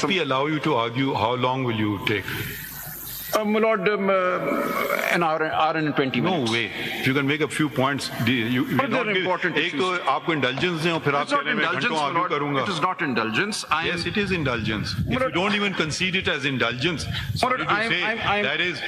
If we allow you to argue, how long will you take? My Lord, an hour and 20 minutes. No way. If you can make a few points, you But not they're give. important एक issues. तो आपको indulgence दें और फिर आप It's कह not रहे हैं मैं indulgence, घंटों my argue Lord. करूंगा. It is not indulgence. Yes, it is indulgence. If you don't even concede it as indulgence, sorry to say, that is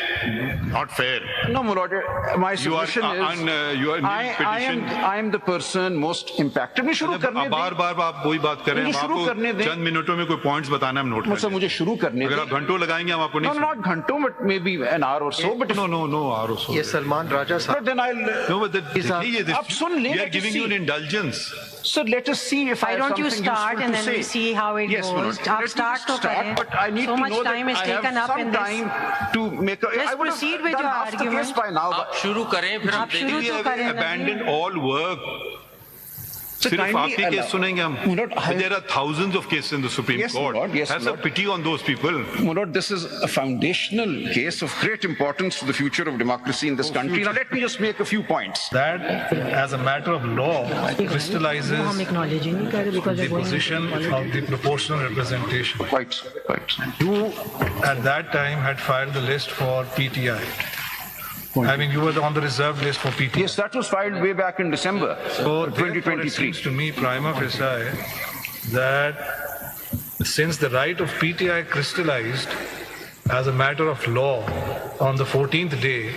not fair. No, my Lord, my You are submission is, you are petition. I am the person most impacted. मुझे शुरू करने बार दें. बार आप वही बात कर रहे हैं. मुझे हम शुरू करने आपको दें. चंद मिनटों में कोई पॉइंट्स बताना हम नोट मुझसे करें. मुझे शुरू करने अगर दें. आप घंटों लगाएंगे हम आपको No, नहीं. not घंटों, but maybe an hour or so. But No, hour or so. ये सलमान राजा साहब. But then I'll. No, but आप सुन लें, we are let us giving you an see. indulgence. So let us see if I Why have don't you something start useful and to then say. we see how it Yes, goes. Manoj. आप Let me start just तो start, करें. but I need So to much know time that is I taken have up some in this. time to make a. Let's I would have proceed with done your half the case argument. by now. आप शुरू करें फिर हम आप शुरू We तो have करें abandoned all work. So सिर्फ kindly आपके केस allow- सुनेंगे हम. Manoj, But there are thousands of cases in the Supreme Yes, Court. Lord. Yes, Have some Lord. pity on those people. Manoj, this is a foundational case of great importance to the future of democracy in this country. Now let me just make a few points. That, as a matter of law, crystallizes हम acknowledge ही नहीं कर रहे because the they're going position of the proportional representation. Quite. You, at that time, had filed the list for PTI. I mean, you were on the reserved list for PTI. Yes, that was filed way back in December So, therefore, it 2023. seems to me, prima facie, that since the right of PTI crystallized as a matter of law on the 14th day,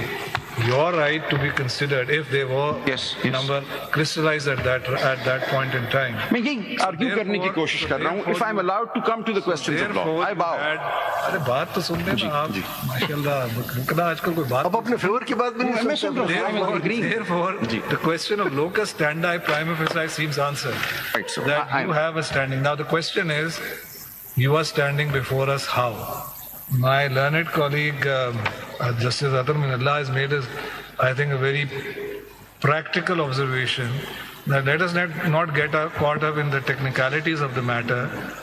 your right to be considered if they were Yes. number crystallized at that point in time. मैं यही argue करने की कोशिश कर रहा हूँ. If I'm allowed to come to the questions of law, Therefore, I bow. अरे बात तो सुन लेना आप. माशाल्लाह, रुकना आजकल कोई बात. अब अपने फेवर की बात भी नहीं मैं सुन सुन सकते. रहा हूँ. I'm agreeing. Therefore, the question of locus standi prima facie seems answered. Right, so That I- you have a standing. Now the question is, you are standing before us how? My learned colleague, Justice Atar Minallah, has made, I think, a very practical observation that let us not get caught up in the technicalities of the matter,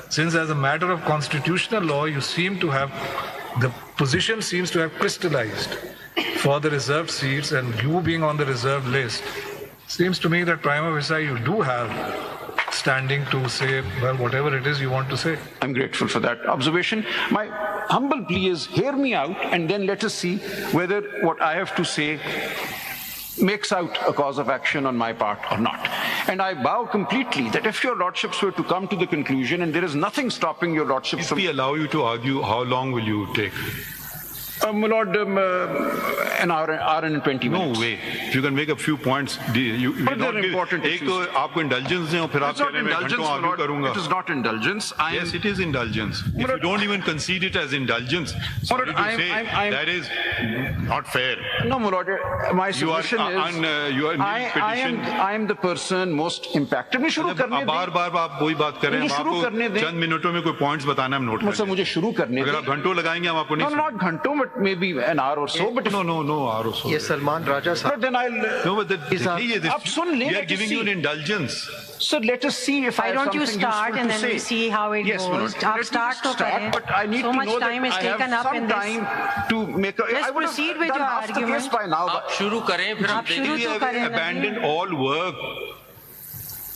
since as a matter of constitutional law, you seem to have, the position seems to have crystallized for the reserved seats, and you being on the reserved list, seems to me that prima facie you do have standing to say, well, whatever it is you want to say. I'm grateful for that observation. My humble plea is hear me out and then let us see whether what I have to say makes out a cause of action on my part or not. And I bow completely that if your lordships were to come to the conclusion, and there is nothing stopping your lordships If from... we allow you to argue, how long will you take? My Lord, an hour and 20 No minutes. way. If you can make a few points, you But they're not give. important एक issues. तो आपको indulgence दें और फिर आप It's कह not रहे हैं मैं indulgence, घंटों my argue Lord. करूंगा. It is not indulgence. Yes, it is indulgence. If you don't even concede it as indulgence, sorry to I'm- say, I'm- that is not fair. No, my Lord, my You are submission is... you are petition. I am the person most impacted. मैं शुरू करने दें. बार बार आप वही बात कर रहे हैं. मुझे हम शुरू करने आपको दें. चंद मिनटों में कोई पॉइंट्स बताना हम नोट मुझसे करेंगे. मुझे शुरू करने अगर दें. आप घंटों लगाएंगे हम आपको No, नहीं. not घंटों, but maybe an hour or so. But No, hour or so. ये सलमान राजा But साहब. then I'll. No, but आप सुन लें, we are let us giving you see. an indulgence. So let us see if I Why have don't you something start useful and to then we say. see how it Yes, goes. Manoj. आप Let me start just तो start, करें. but I need So to much know time that is I taken have up some in this. time to make a. Let's I would proceed have with done your half the case argument. by now. आप शुरू करें फिर हम आप शुरू We तो have करें. abandoned all work.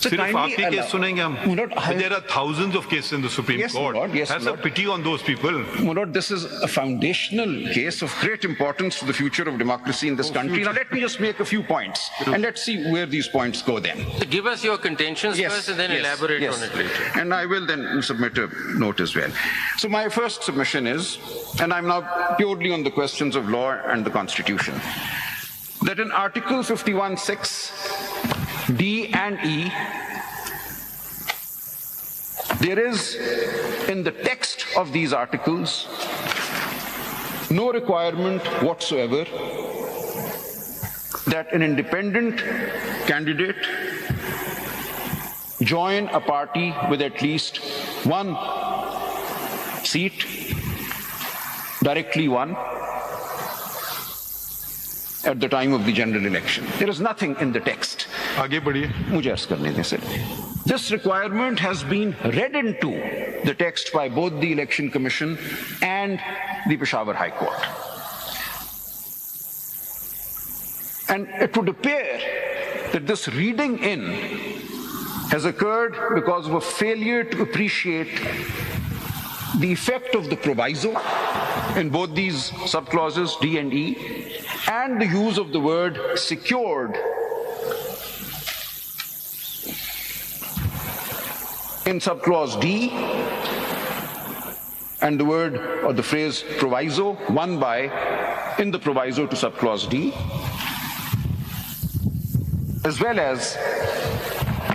So सिर्फ kindly आपके केस allow- सुनेंगे हम. Manoj, But there are thousands of cases in the Supreme Yes, Court. Lord. Yes, Have some Lord. pity on those people. Manoj, this is a foundational case of great importance to the future of democracy in this country. Now let me just make a few points, and let's see where these points go then. Give us your contentions first and then elaborate on it later. And I will then submit a note as well. So my first submission is, and I'm now purely on the questions of law and the Constitution, that in Article 51(6), D and E, there is, in the text of these articles, no requirement whatsoever that an independent candidate join a party with at least one seat, directly one, at the time of the general election. There is nothing in the text. आगे बढ़िए. मुझे अर्ज करने दें sir. This requirement has been read into the text by both the Election Commission and the Peshawar High Court. And it would appear that this reading in has occurred because of a failure to appreciate the effect of the proviso in both these subclauses D and E, and the use of the word secured in subclause D, and the word or the phrase proviso, one by, in the proviso to subclause D, as well as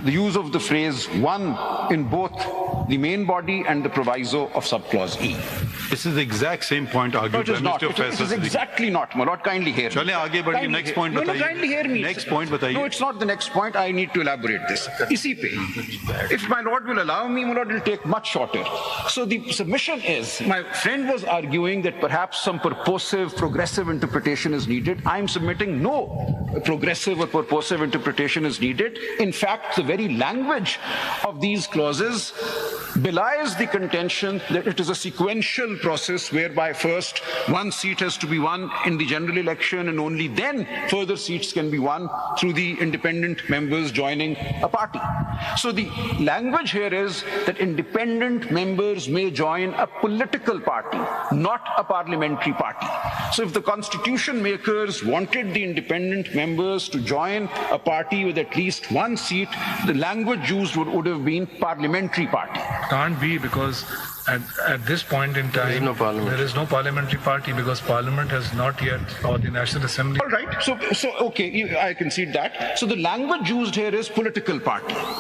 the use of the phrase one in both the main body and the proviso of subclause E. This is the exact same point argued No, it by is not. Mr. It Faisal is Siddiqui. exactly not, my lord. Kindly hear me. चलें आगे बढ़िए, Kindly next hear- point No, no, बताइए. kindly hear me. Next point बताइए. No, it's not the next point. I need to elaborate this. इसी पे. If my lord will allow me, my lord, it will take much shorter. So the submission is, my friend was arguing that perhaps some purposive, progressive interpretation is needed. I'm submitting no progressive or purposive interpretation is needed. In fact, the very language of these clauses belies the contention that it is a sequential process whereby first one seat has to be won in the general election and only then further seats can be won through the independent members joining a party. So the language here is that independent members may join a political party, not a parliamentary party. So if the constitution makers wanted the independent members to join a party with at least one seat, the language used would have been parliamentary party. Can't be, because at this point in time, there is no parliamentary party, because Parliament has not yet, or the National Assembly. All right. So okay, I concede that. So the language used here is political party.